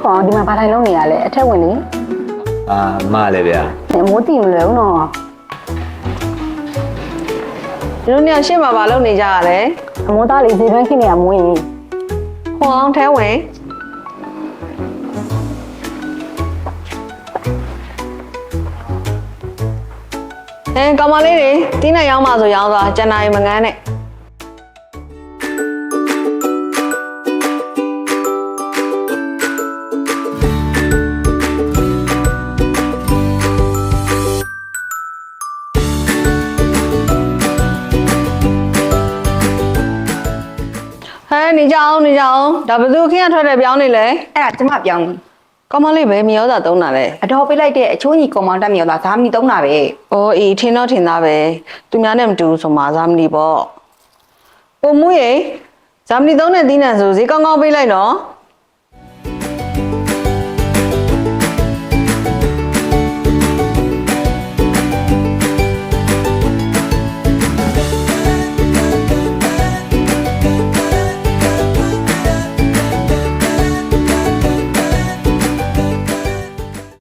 ကောင်ဒီမှာဘာတိုင်းလုံးနေရလဲအထက်ဝင်လေ မလည်းဗျာ မိုးတီမလဲဦးနော် ဒီလိုနေရာရှေ့မှာမလုပ်နေကြရလဲ အမိုးသားလေးဈေးတွင်းခင်းနေရမွေးရင် ခွန်အောင်ထဲဝင်ကောင်မလေးတွေတီးနဲ့ရောင်းပါဆိုရောင်းသွားကျန်တာရင်မငန်းနဲ့နေကြအောင်ဒါဘယ်သူခင်းရထွက်တယ်ပြောင်းနေလဲ အဲ့ဒါကျမပြောင်း ကောင်မလေးပဲမြေဩဇာသုံးတာလဲ အတော်ပေးလိုက်တဲ့အချိုးကြီးကွန်မောင်တက်မြော်လာဇာမီသုံးတာပဲ ။အော်အေးထင်တော့ထင်သားပဲ။သူများနဲ့မတူဘူးဆိုမှဇာမနီပေါ့။ပုံမှုရေဇာမနီသုံးတဲ့သီးနှံဆိုဈေးကောင်းကောင်းပေးလိုက်နော်။